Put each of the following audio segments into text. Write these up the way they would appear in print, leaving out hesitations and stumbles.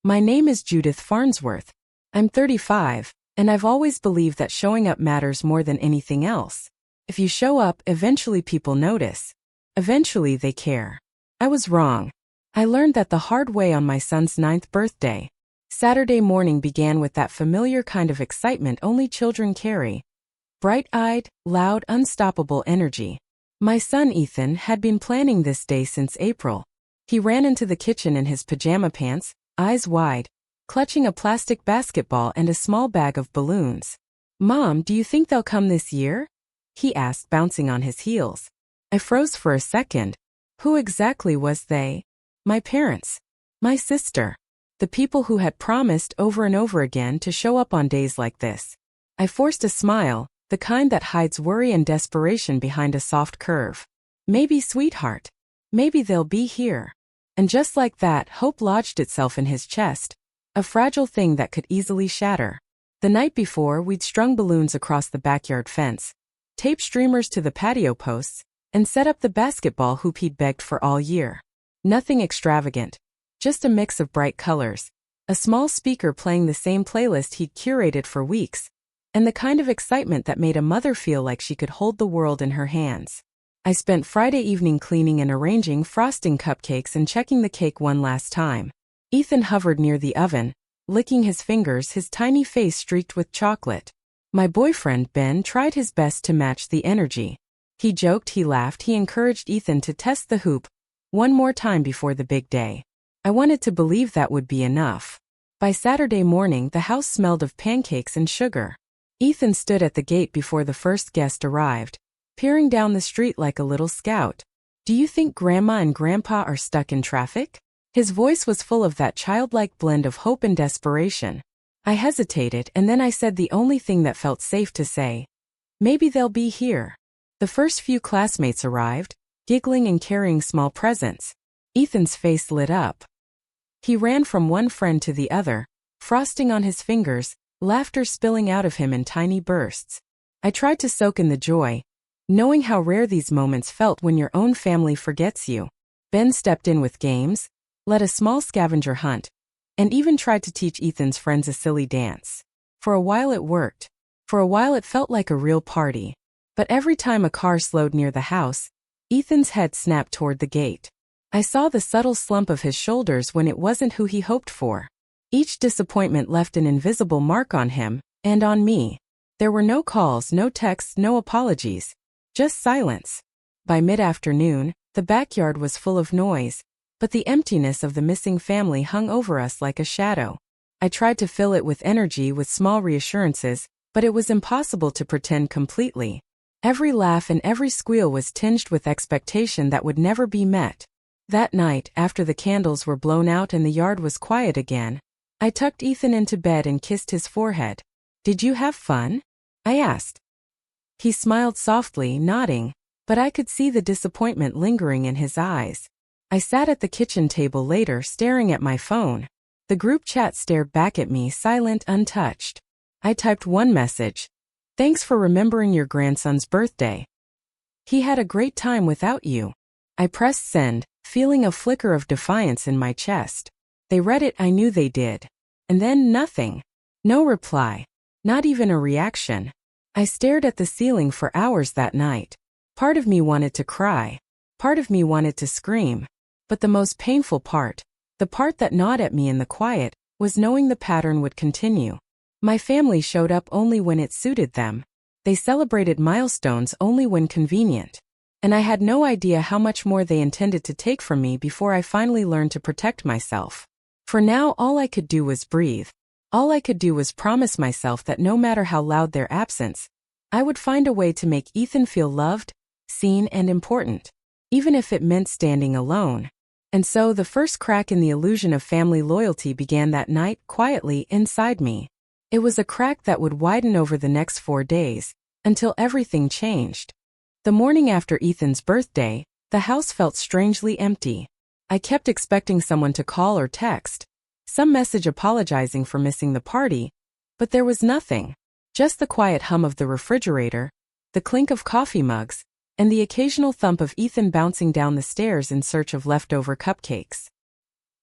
My name is Judith Farnsworth. I'm 35, and I've always believed that showing up matters more than anything else. If you show up, eventually people notice. Eventually they care. I was wrong. I learned that the hard way on my son's 9th birthday. Saturday morning began with that familiar kind of excitement only children carry. Bright-eyed, loud, unstoppable energy. My son Ethan had been planning this day since April. He ran into the kitchen in his pajama pants, eyes wide, clutching a plastic basketball and a small bag of balloons. "Mom, do you think they'll come this year?" he asked, bouncing on his heels. I froze for a second. Who exactly was they? My parents. My sister. The people who had promised over and over again to show up on days like this. I forced a smile, the kind that hides worry and desperation behind a soft curve. Maybe, sweetheart. Maybe they'll be here. And just like that, hope lodged itself in his chest. A fragile thing that could easily shatter. The night before, we'd strung balloons across the backyard fence, taped streamers to the patio posts, and set up the basketball hoop he'd begged for all year. Nothing extravagant. Just a mix of bright colors. A small speaker playing the same playlist he'd curated for weeks. And the kind of excitement that made a mother feel like she could hold the world in her hands. I spent Friday evening cleaning and arranging frosting cupcakes and checking the cake one last time. Ethan hovered near the oven, licking his fingers, his tiny face streaked with chocolate. My boyfriend, Ben, tried his best to match the energy. He joked, he laughed, he encouraged Ethan to test the hoop one more time before the big day. I wanted to believe that would be enough. By Saturday morning, the house smelled of pancakes and sugar. Ethan stood at the gate before the first guest arrived, peering down the street like a little scout. "Do you think Grandma and Grandpa are stuck in traffic?" His voice was full of that childlike blend of hope and desperation. I hesitated, and then I said the only thing that felt safe to say. "Maybe they'll be here." The first few classmates arrived, giggling and carrying small presents. Ethan's face lit up. He ran from one friend to the other, frosting on his fingers, laughter spilling out of him in tiny bursts. I tried to soak in the joy, knowing how rare these moments felt when your own family forgets you. Ben stepped in with games, led a small scavenger hunt, and even tried to teach Ethan's friends a silly dance. For a while it worked. For a while it felt like a real party. But every time a car slowed near the house, Ethan's head snapped toward the gate. I saw the subtle slump of his shoulders when it wasn't who he hoped for. Each disappointment left an invisible mark on him, and on me. There were no calls, no texts, no apologies. Just silence. By mid-afternoon, the backyard was full of noise, but the emptiness of the missing family hung over us like a shadow. I tried to fill it with energy, with small reassurances, but it was impossible to pretend completely. Every laugh and every squeal was tinged with expectation that would never be met. That night, after the candles were blown out and the yard was quiet again, I tucked Ethan into bed and kissed his forehead. "Did you have fun?" I asked. He smiled softly, nodding, but I could see the disappointment lingering in his eyes. I sat at the kitchen table later, staring at my phone. The group chat stared back at me, silent, untouched. I typed one message. "Thanks for remembering your grandson's birthday. He had a great time without you." I pressed send, feeling a flicker of defiance in my chest. They read it, I knew they did. And then nothing. No reply. Not even a reaction. I stared at the ceiling for hours that night. Part of me wanted to cry. Part of me wanted to scream. But the most painful part, the part that gnawed at me in the quiet, was knowing the pattern would continue. My family showed up only when it suited them. They celebrated milestones only when convenient. And I had no idea how much more they intended to take from me before I finally learned to protect myself. For now, all I could do was breathe. All I could do was promise myself that no matter how loud their absence, I would find a way to make Ethan feel loved, seen, and important, even if it meant standing alone. And so the first crack in the illusion of family loyalty began that night, quietly, inside me. It was a crack that would widen over the next 4 days, until everything changed. The morning after Ethan's birthday, the house felt strangely empty. I kept expecting someone to call or text, some message apologizing for missing the party, but there was nothing. Just the quiet hum of the refrigerator, the clink of coffee mugs, and the occasional thump of Ethan bouncing down the stairs in search of leftover cupcakes.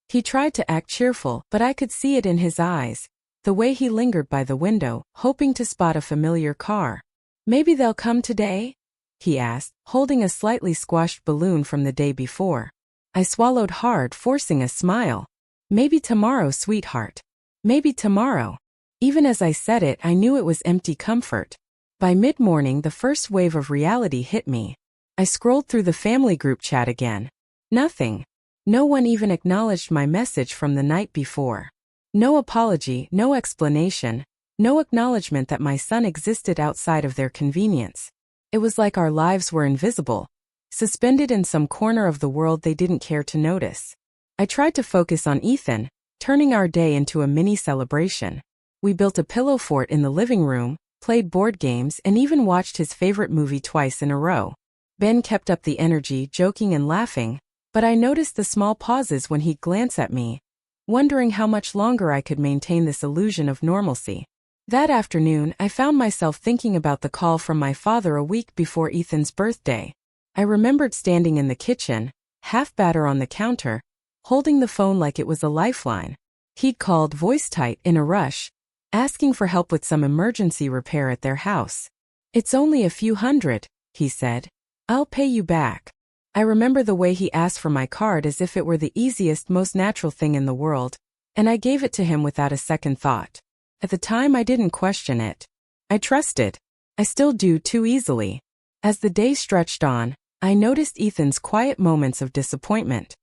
He tried to act cheerful, but I could see it in his eyes, the way he lingered by the window, hoping to spot a familiar car. "Maybe they'll come today?" he asked, holding a slightly squashed balloon from the day before. I swallowed hard, forcing a smile. "Maybe tomorrow, sweetheart. Maybe tomorrow." Even as I said it, I knew it was empty comfort. By mid-morning, the first wave of reality hit me. I scrolled through the family group chat again. Nothing. No one even acknowledged my message from the night before. No apology, no explanation, no acknowledgement that my son existed outside of their convenience. It was like our lives were invisible, suspended in some corner of the world they didn't care to notice. I tried to focus on Ethan, turning our day into a mini celebration. We built a pillow fort in the living room, played board games, and even watched his favorite movie twice in a row. Ben kept up the energy, joking and laughing, but I noticed the small pauses when he'd glance at me, wondering how much longer I could maintain this illusion of normalcy. That afternoon, I found myself thinking about the call from my father a week before Ethan's birthday. I remembered standing in the kitchen, half batter on the counter, holding the phone like it was a lifeline. He'd called, voice tight, in a rush, asking for help with some emergency repair at their house. "It's only a few hundred," he said. "I'll pay you back." I remember the way he asked for my card as if it were the easiest, most natural thing in the world, and I gave it to him without a second thought. At the time, I didn't question it. I trusted. I still do too easily. As the day stretched on, I noticed Ethan's quiet moments of disappointment.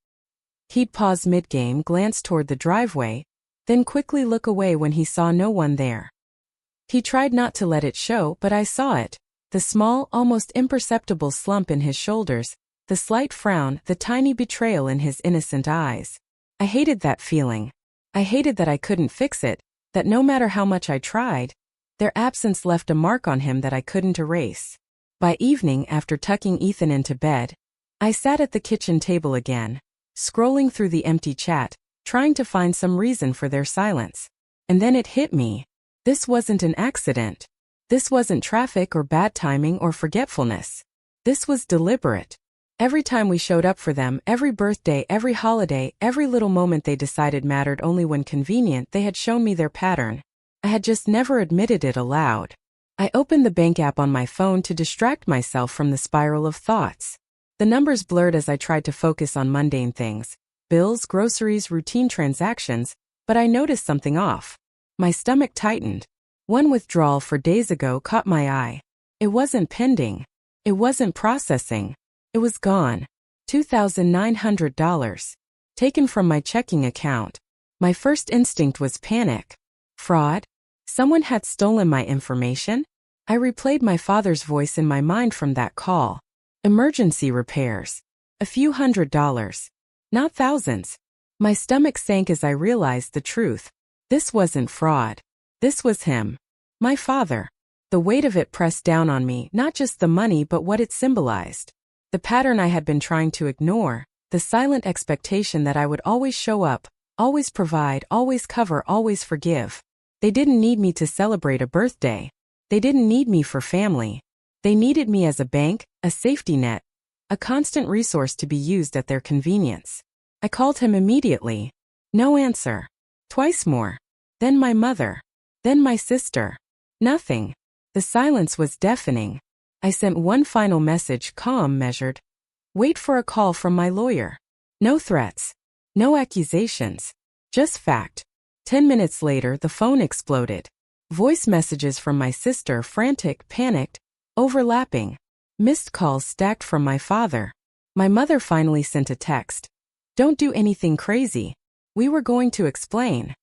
He'd pause mid-game, glance toward the driveway, then quickly look away when he saw no one there. He tried not to let it show, but I saw it. The small, almost imperceptible slump in his shoulders, the slight frown, the tiny betrayal in his innocent eyes. I hated that feeling. I hated that I couldn't fix it, that no matter how much I tried, their absence left a mark on him that I couldn't erase. By evening, after tucking Ethan into bed, I sat at the kitchen table again, scrolling through the empty chat, trying to find some reason for their silence. And then it hit me. This wasn't an accident. This wasn't traffic or bad timing or forgetfulness. This was deliberate. Every time we showed up for them, every birthday, every holiday, every little moment they decided mattered only when convenient, they had shown me their pattern. I had just never admitted it aloud. I opened the bank app on my phone to distract myself from the spiral of thoughts. The numbers blurred as I tried to focus on mundane things, bills, groceries, routine transactions, but I noticed something off. My stomach tightened. One withdrawal for days ago caught my eye. It wasn't pending. It wasn't processing. It was gone. $2,900. Taken from my checking account. My first instinct was panic. Fraud? Someone had stolen my information? I replayed my father's voice in my mind from that call. Emergency repairs. A few $100s. Not thousands. My stomach sank as I realized the truth. This wasn't fraud. This was him. My father. The weight of it pressed down on me, not just the money but what it symbolized. The pattern I had been trying to ignore, the silent expectation that I would always show up, always provide, always cover, always forgive. They didn't need me to celebrate a birthday. They didn't need me for family. They needed me as a bank, a safety net, a constant resource to be used at their convenience. I called him immediately. No answer. Twice more. Then my mother. Then my sister. Nothing. The silence was deafening. I sent one final message, calm, measured. Wait for a call from my lawyer. No threats. No accusations. Just fact. 10 minutes later, the phone exploded. Voice messages from my sister, frantic, panicked, overlapping. Missed calls stacked from my father. My mother finally sent a text. Don't do anything crazy. We were going to explain.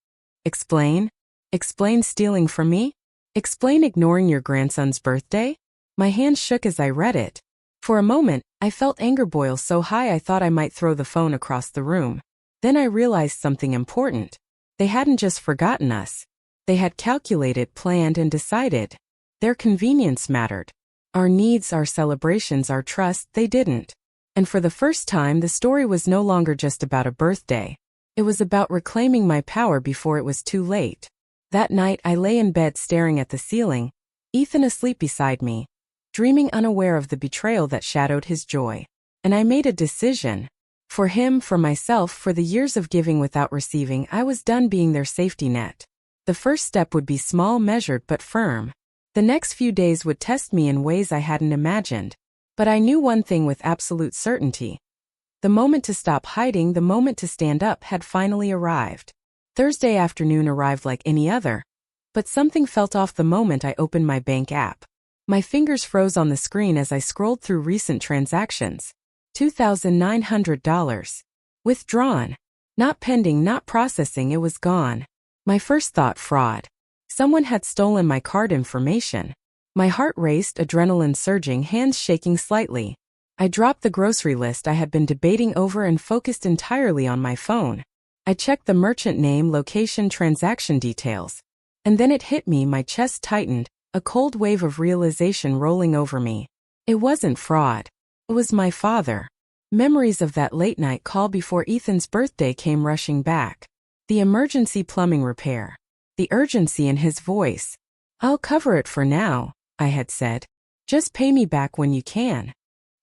Explain? Explain stealing from me? Explain ignoring your grandson's birthday? My hands shook as I read it. For a moment, I felt anger boil so high I thought I might throw the phone across the room. Then I realized something important. They hadn't just forgotten us. They had calculated, planned, and decided. Their convenience mattered. Our needs, our celebrations, our trust, they didn't. And for the first time, the story was no longer just about a birthday. It was about reclaiming my power before it was too late. That night, I lay in bed staring at the ceiling, Ethan asleep beside me, dreaming unaware of the betrayal that shadowed his joy. And I made a decision. For him, for myself, for the years of giving without receiving, I was done being their safety net. The first step would be small, measured, but firm. The next few days would test me in ways I hadn't imagined. But I knew one thing with absolute certainty. The moment to stop hiding, the moment to stand up, had finally arrived. Thursday afternoon arrived like any other. But something felt off the moment I opened my bank app. My fingers froze on the screen as I scrolled through recent transactions. $2,900. Withdrawn. Not pending, not processing, it was gone. My first thought, fraud. Someone had stolen my card information. My heart raced, adrenaline surging, hands shaking slightly. I dropped the grocery list I had been debating over and focused entirely on my phone. I checked the merchant name, location, transaction details. And then it hit me, my chest tightened, a cold wave of realization rolling over me. It wasn't fraud. It was my father. Memories of that late-night call before Ethan's birthday came rushing back. The emergency plumbing repair. The urgency in his voice. "I'll cover it for now," I had said. "Just pay me back when you can."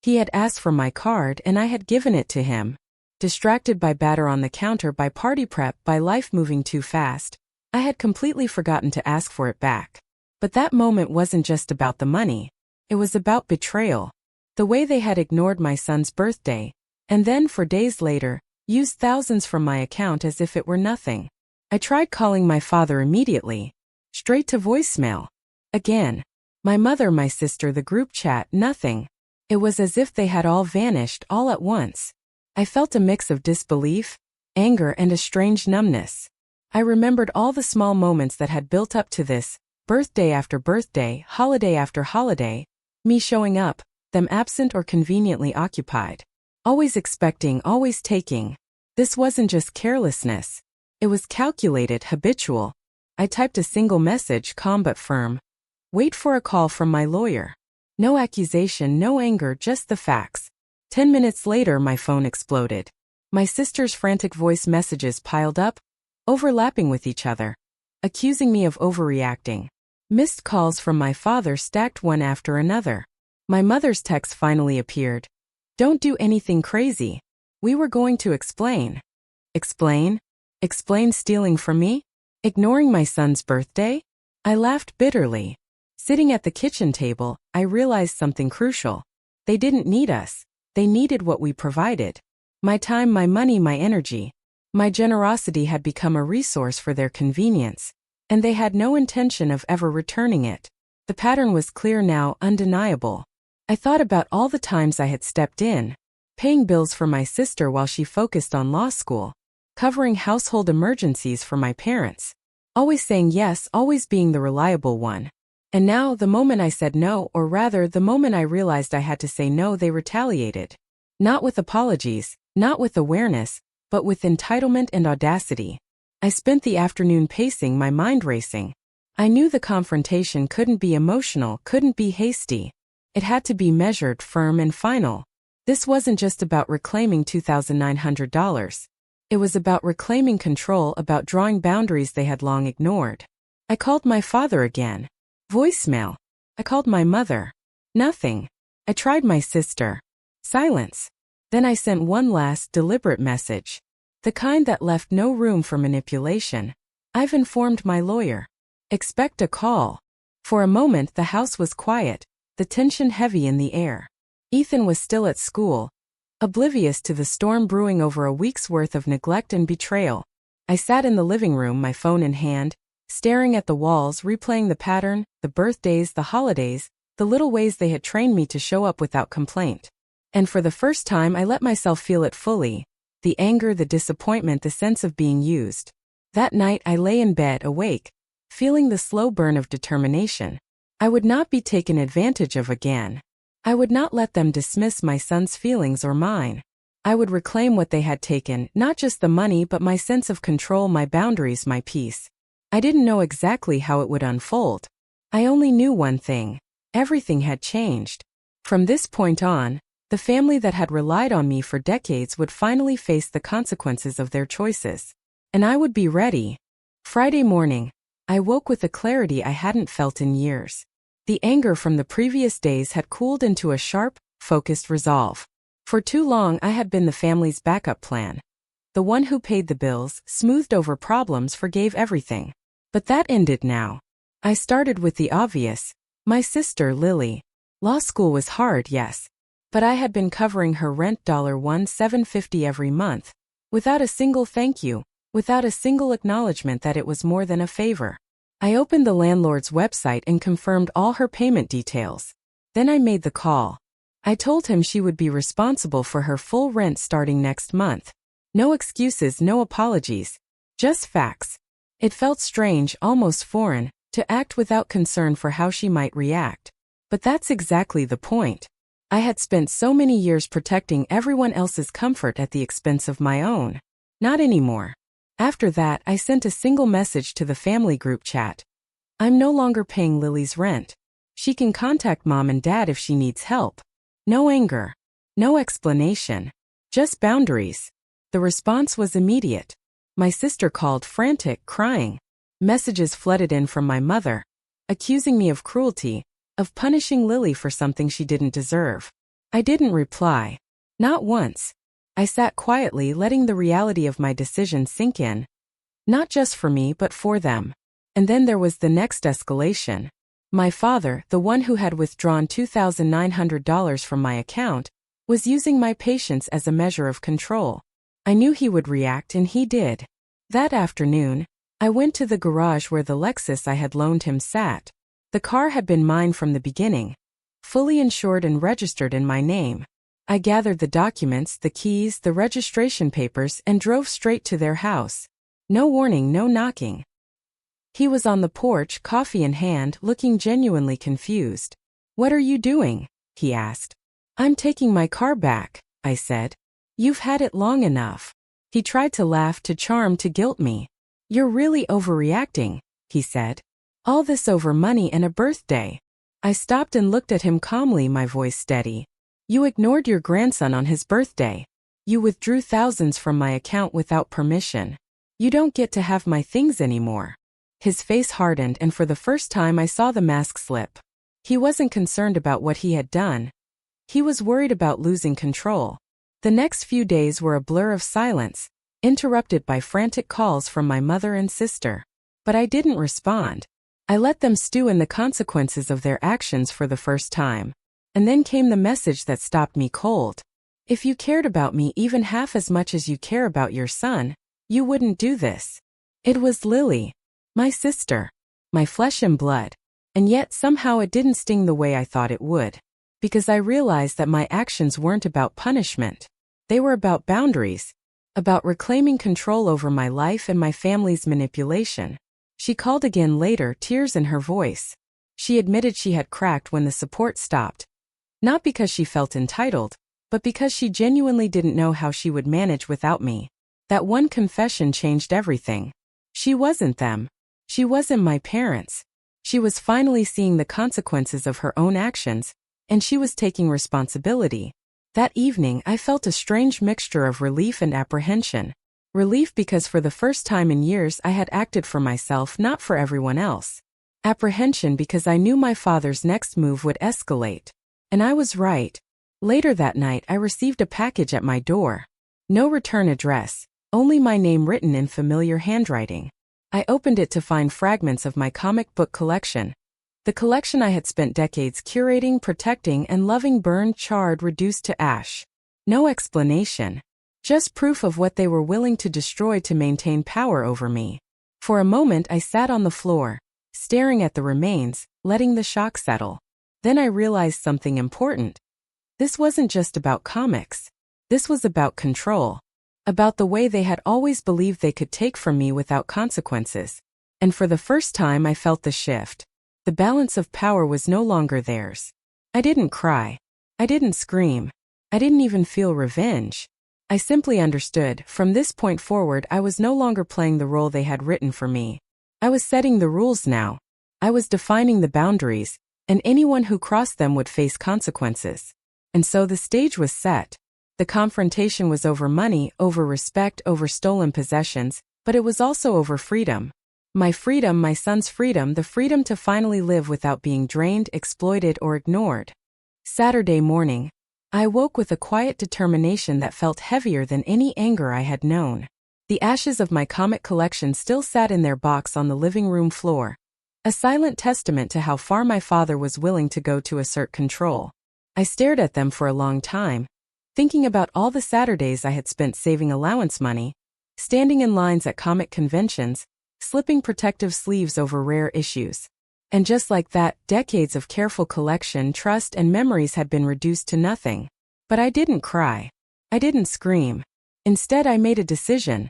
He had asked for my card and I had given it to him. Distracted by batter on the counter, by party prep, by life moving too fast, I had completely forgotten to ask for it back. But that moment wasn't just about the money. It was about betrayal. The way they had ignored my son's birthday, and then for days later, used thousands from my account as if it were nothing. I tried calling my father immediately. Straight to voicemail. Again. My mother, my sister, the group chat, nothing. It was as if they had all vanished all at once. I felt a mix of disbelief, anger, and a strange numbness. I remembered all the small moments that had built up to this, birthday after birthday, holiday after holiday, me showing up, them absent or conveniently occupied. Always expecting, always taking. This wasn't just carelessness. It was calculated, habitual. I typed a single message, calm but firm. Wait for a call from my lawyer. No accusation, no anger, just the facts. 10 minutes later, my phone exploded. My sister's frantic voice messages piled up, overlapping with each other, accusing me of overreacting. Missed calls from my father stacked one after another. My mother's text finally appeared. "Don't do anything crazy. We were going to explain." Explain? Explain stealing from me? Ignoring my son's birthday? I laughed bitterly. Sitting at the kitchen table, I realized something crucial. They didn't need us. They needed what we provided. My time, my money, my energy. My generosity had become a resource for their convenience, and they had no intention of ever returning it. The pattern was clear now, undeniable. I thought about all the times I had stepped in, paying bills for my sister while she focused on law school, covering household emergencies for my parents, always saying yes, always being the reliable one. And now, the moment I said no, or rather, the moment I realized I had to say no, they retaliated. Not with apologies, not with awareness, but with entitlement and audacity. I spent the afternoon pacing, my mind racing. I knew the confrontation couldn't be emotional, couldn't be hasty. It had to be measured, firm, and final. This wasn't just about reclaiming $2,900. It was about reclaiming control, about drawing boundaries they had long ignored. I called my father again. Voicemail. I called my mother. Nothing. I tried my sister. Silence. Then I sent one last, deliberate message. The kind that left no room for manipulation. "I've informed my lawyer. Expect a call." For a moment the house was quiet, the tension heavy in the air. Ethan was still at school, oblivious to the storm brewing over a week's worth of neglect and betrayal. I sat in the living room, my phone in hand, staring at the walls, replaying the pattern, the birthdays, the holidays, the little ways they had trained me to show up without complaint. And for the first time I let myself feel it fully. The anger, the disappointment, the sense of being used. That night I lay in bed, awake, feeling the slow burn of determination. I would not be taken advantage of again. I would not let them dismiss my son's feelings or mine. I would reclaim what they had taken, not just the money but my sense of control, my boundaries, my peace. I didn't know exactly how it would unfold. I only knew one thing. Everything had changed. From this point on, the family that had relied on me for decades would finally face the consequences of their choices. And I would be ready. Friday morning, I woke with a clarity I hadn't felt in years. The anger from the previous days had cooled into a sharp, focused resolve. For too long I had been the family's backup plan. The one who paid the bills, smoothed over problems, forgave everything. But that ended now. I started with the obvious. My sister, Lily. Law school was hard, yes. But I had been covering her rent $1,750 every month. Without a single thank you. Without a single acknowledgement that it was more than a favor. I opened the landlord's website and confirmed all her payment details. Then I made the call. I told him she would be responsible for her full rent starting next month. No excuses, no apologies. Just facts. It felt strange, almost foreign, to act without concern for how she might react. But that's exactly the point. I had spent so many years protecting everyone else's comfort at the expense of my own. Not anymore. After that, I sent a single message to the family group chat. I'm no longer paying Lily's rent. She can contact mom and dad if she needs help. No anger. No explanation. Just boundaries. The response was immediate. My sister called, frantic, crying. Messages flooded in from my mother, accusing me of cruelty, of punishing Lily for something she didn't deserve. I didn't reply. Not once. I sat quietly, letting the reality of my decision sink in. Not just for me, but for them. And then there was the next escalation. My father, the one who had withdrawn $2,900 from my account, was using my patience as a measure of control. I knew he would react, and he did. That afternoon, I went to the garage where the Lexus I had loaned him sat. The car had been mine from the beginning, fully insured and registered in my name. I gathered the documents, the keys, the registration papers, and drove straight to their house. No warning, no knocking. He was on the porch, coffee in hand, looking genuinely confused. "What are you doing?" he asked. "I'm taking my car back," I said. "You've had it long enough." He tried to laugh, to charm, to guilt me. "You're really overreacting," he said. "All this over money and a birthday." I stopped and looked at him calmly, my voice steady. "You ignored your grandson on his birthday. You withdrew thousands from my account without permission. You don't get to have my things anymore." His face hardened, and for the first time I saw the mask slip. He wasn't concerned about what he had done. He was worried about losing control. The next few days were a blur of silence, interrupted by frantic calls from my mother and sister. But I didn't respond. I let them stew in the consequences of their actions for the first time. And then came the message that stopped me cold. If you cared about me even half as much as you care about your son, you wouldn't do this. It was Lily. My sister. My flesh and blood. And yet somehow it didn't sting the way I thought it would. Because I realized that my actions weren't about punishment. They were about boundaries. About reclaiming control over my life and my family's manipulation. She called again later, tears in her voice. She admitted she had cracked when the support stopped. Not because she felt entitled, but because she genuinely didn't know how she would manage without me. That one confession changed everything. She wasn't them. She wasn't my parents. She was finally seeing the consequences of her own actions, and she was taking responsibility. That evening I felt a strange mixture of relief and apprehension. Relief because for the first time in years I had acted for myself, not for everyone else. Apprehension because I knew my father's next move would escalate. And I was right. Later that night I received a package at my door. No return address, only my name written in familiar handwriting. I opened it to find fragments of my comic book collection. The collection I had spent decades curating, protecting, and loving burned, charred, reduced to ash. No explanation. Just proof of what they were willing to destroy to maintain power over me. For a moment I sat on the floor, staring at the remains, letting the shock settle. Then I realized something important. This wasn't just about comics. This was about control. About the way they had always believed they could take from me without consequences. And for the first time I felt the shift. The balance of power was no longer theirs. I didn't cry. I didn't scream. I didn't even feel revenge. I simply understood, from this point forward I was no longer playing the role they had written for me. I was setting the rules now. I was defining the boundaries, and anyone who crossed them would face consequences. And so the stage was set. The confrontation was over money, over respect, over stolen possessions, but it was also over freedom. My freedom, my son's freedom, the freedom to finally live without being drained, exploited, or ignored. Saturday morning. I awoke with a quiet determination that felt heavier than any anger I had known. The ashes of my comic collection still sat in their box on the living room floor, a silent testament to how far my father was willing to go to assert control. I stared at them for a long time, thinking about all the Saturdays I had spent saving allowance money, standing in lines at comic conventions, slipping protective sleeves over rare issues. And just like that, decades of careful collection, trust, and memories had been reduced to nothing. But I didn't cry. I didn't scream. Instead, I made a decision.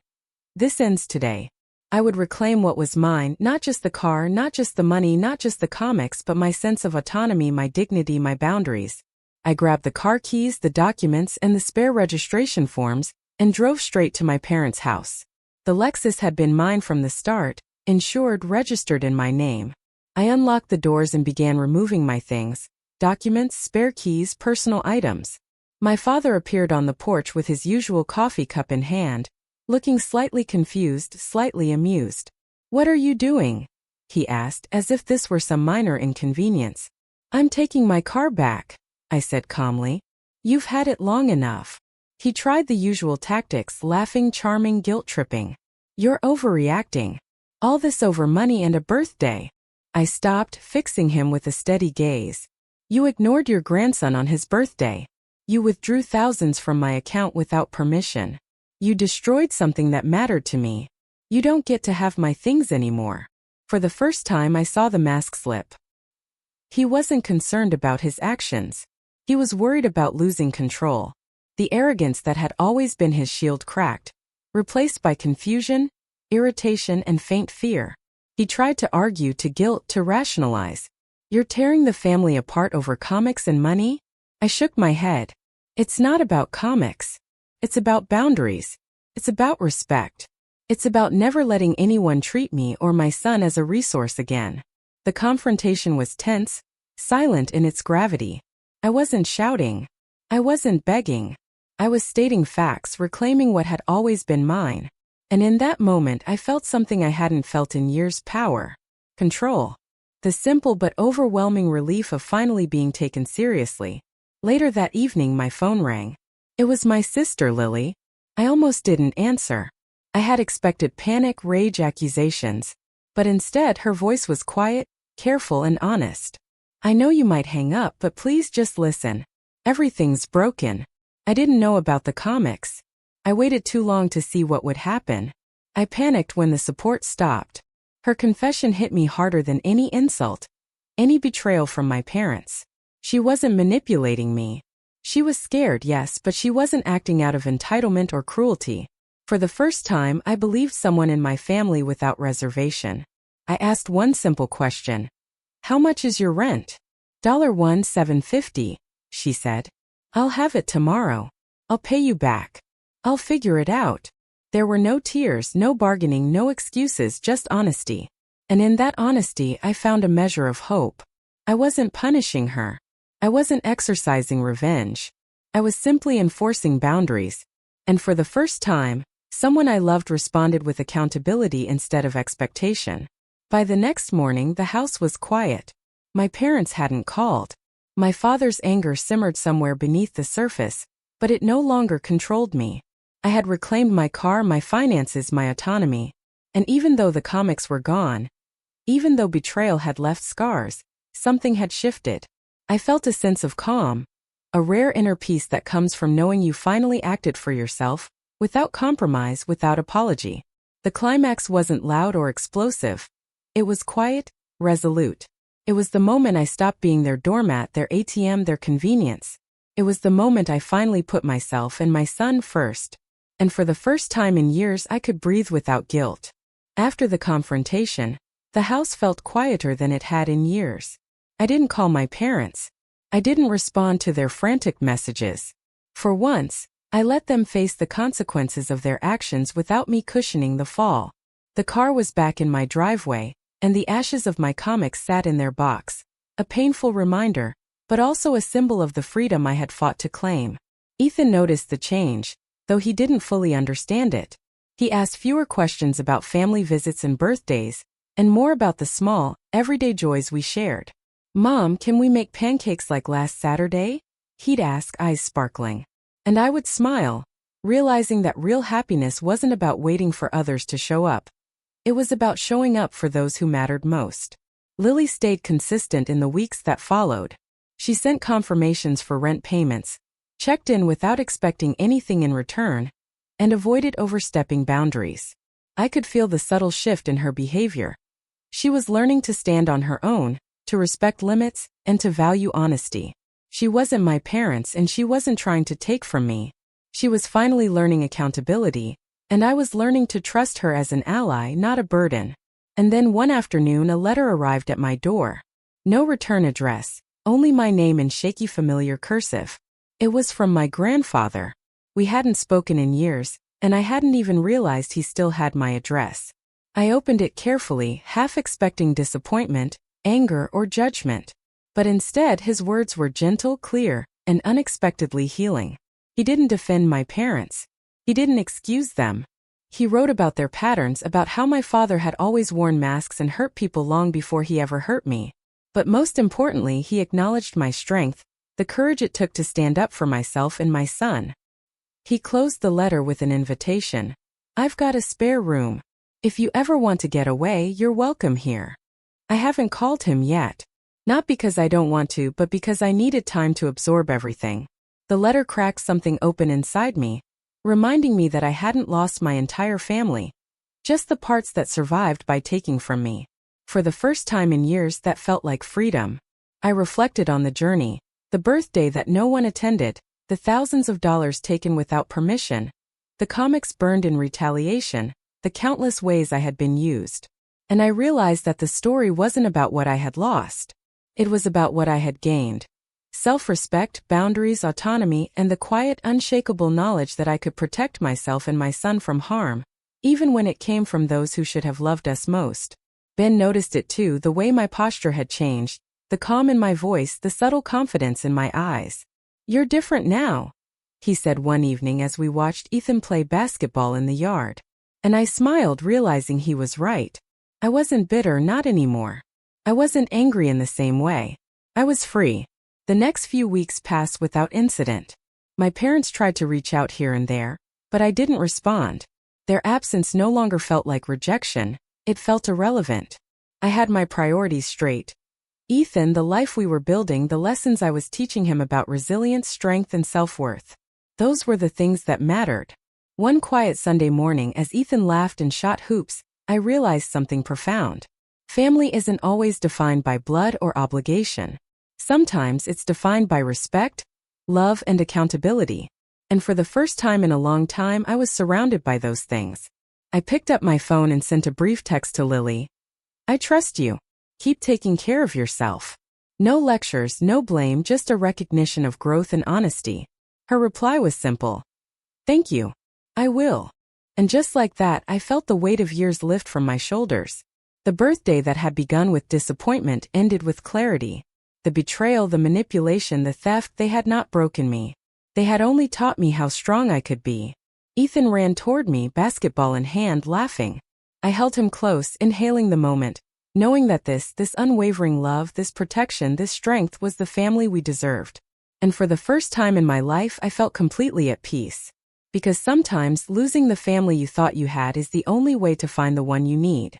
This ends today. I would reclaim what was mine, not just the car, not just the money, not just the comics, but my sense of autonomy, my dignity, my boundaries. I grabbed the car keys, the documents, and the spare registration forms, and drove straight to my parents' house. The Lexus had been mine from the start, insured, registered in my name. I unlocked the doors and began removing my things, documents, spare keys, personal items. My father appeared on the porch with his usual coffee cup in hand, looking slightly confused, slightly amused. "What are you doing?" he asked, as if this were some minor inconvenience. "I'm taking my car back," I said calmly. "You've had it long enough." He tried the usual tactics, laughing, charming, guilt-tripping. "You're overreacting. All this over money and a birthday." I stopped, fixing him with a steady gaze. "You ignored your grandson on his birthday. You withdrew thousands from my account without permission. You destroyed something that mattered to me. You don't get to have my things anymore." For the first time, I saw the mask slip. He wasn't concerned about his actions. He was worried about losing control. The arrogance that had always been his shield cracked, replaced by confusion, irritation, and faint fear. He tried to argue, to guilt, to rationalize. "You're tearing the family apart over comics and money?" I shook my head. "It's not about comics. It's about boundaries. It's about respect. It's about never letting anyone treat me or my son as a resource again." The confrontation was tense, silent in its gravity. I wasn't shouting. I wasn't begging. I was stating facts, reclaiming what had always been mine. And in that moment, I felt something I hadn't felt in years: power. Control. The simple but overwhelming relief of finally being taken seriously. Later that evening, my phone rang. It was my sister, Lily. I almost didn't answer. I had expected panic, rage, accusations. But instead, her voice was quiet, careful, and honest. "I know you might hang up, but please just listen. Everything's broken. I didn't know about the comics. I waited too long to see what would happen. I panicked when the support stopped." Her confession hit me harder than any insult, any betrayal from my parents. She wasn't manipulating me. She was scared, yes, but she wasn't acting out of entitlement or cruelty. For the first time, I believed someone in my family without reservation. I asked one simple question. "How much is your rent?" $1,750, she said. "I'll have it tomorrow. I'll pay you back. I'll figure it out." There were no tears, no bargaining, no excuses, just honesty. And in that honesty, I found a measure of hope. I wasn't punishing her. I wasn't exercising revenge. I was simply enforcing boundaries. And for the first time, someone I loved responded with accountability instead of expectation. By the next morning, the house was quiet. My parents hadn't called. My father's anger simmered somewhere beneath the surface, but it no longer controlled me. I had reclaimed my car, my finances, my autonomy. And even though the comics were gone, even though betrayal had left scars, something had shifted. I felt a sense of calm, a rare inner peace that comes from knowing you finally acted for yourself, without compromise, without apology. The climax wasn't loud or explosive. It was quiet, resolute. It was the moment I stopped being their doormat, their ATM, their convenience. It was the moment I finally put myself and my son first. And for the first time in years, I could breathe without guilt. After the confrontation, the house felt quieter than it had in years. I didn't call my parents. I didn't respond to their frantic messages. For once, I let them face the consequences of their actions without me cushioning the fall. The car was back in my driveway, and the ashes of my comics sat in their box. A painful reminder, but also a symbol of the freedom I had fought to claim. Ethan noticed the change, though he didn't fully understand it. He asked fewer questions about family visits and birthdays, and more about the small, everyday joys we shared. "Mom, can we make pancakes like last Saturday?" He'd ask, eyes sparkling. And I would smile, realizing that real happiness wasn't about waiting for others to show up. It was about showing up for those who mattered most. Lily stayed consistent in the weeks that followed. She sent confirmations for rent payments, checked in without expecting anything in return, and avoided overstepping boundaries. I could feel the subtle shift in her behavior. She was learning to stand on her own, to respect limits, and to value honesty. She wasn't my parents and she wasn't trying to take from me. She was finally learning accountability, and I was learning to trust her as an ally, not a burden. And then one afternoon a letter arrived at my door. No return address, only my name in shaky familiar cursive. It was from my grandfather. We hadn't spoken in years, and I hadn't even realized he still had my address. I opened it carefully, half expecting disappointment, anger, or judgment. But instead his words were gentle, clear, and unexpectedly healing. He didn't defend my parents. He didn't excuse them. He wrote about their patterns, about how my father had always worn masks and hurt people long before he ever hurt me. But most importantly, he acknowledged my strength, the courage it took to stand up for myself and my son. He closed the letter with an invitation. I've got a spare room. If you ever want to get away, you're welcome here. I haven't called him yet. Not because I don't want to, but because I needed time to absorb everything. The letter cracked something open inside me, reminding me that I hadn't lost my entire family, just the parts that survived by taking from me. For the first time in years, that felt like freedom. I reflected on the journey, the birthday that no one attended, the thousands of dollars taken without permission, the comics burned in retaliation, the countless ways I had been used. And I realized that the story wasn't about what I had lost. It was about what I had gained. Self-respect, boundaries, autonomy, and the quiet, unshakable knowledge that I could protect myself and my son from harm, even when it came from those who should have loved us most. Ben noticed it too, the way my posture had changed, the calm in my voice, the subtle confidence in my eyes. "You're different now," he said one evening as we watched Ethan play basketball in the yard. And I smiled, realizing he was right. I wasn't bitter, not anymore. I wasn't angry in the same way. I was free. The next few weeks passed without incident. My parents tried to reach out here and there, but I didn't respond. Their absence no longer felt like rejection, it felt irrelevant. I had my priorities straight. Ethan, the life we were building, the lessons I was teaching him about resilience, strength, and self-worth. Those were the things that mattered. One quiet Sunday morning, as Ethan laughed and shot hoops, I realized something profound. Family isn't always defined by blood or obligation. Sometimes it's defined by respect, love, and accountability. And for the first time in a long time, I was surrounded by those things. I picked up my phone and sent a brief text to Lily. "I trust you. Keep taking care of yourself." No lectures, no blame, just a recognition of growth and honesty. Her reply was simple. "Thank you. I will." And just like that, I felt the weight of years lift from my shoulders. The birthday that had begun with disappointment ended with clarity. The betrayal, the manipulation, the theft, they had not broken me. They had only taught me how strong I could be. Ethan ran toward me, basketball in hand, laughing. I held him close, inhaling the moment, knowing that this unwavering love, this protection, this strength was the family we deserved. And for the first time in my life, I felt completely at peace. Because sometimes losing the family you thought you had is the only way to find the one you need.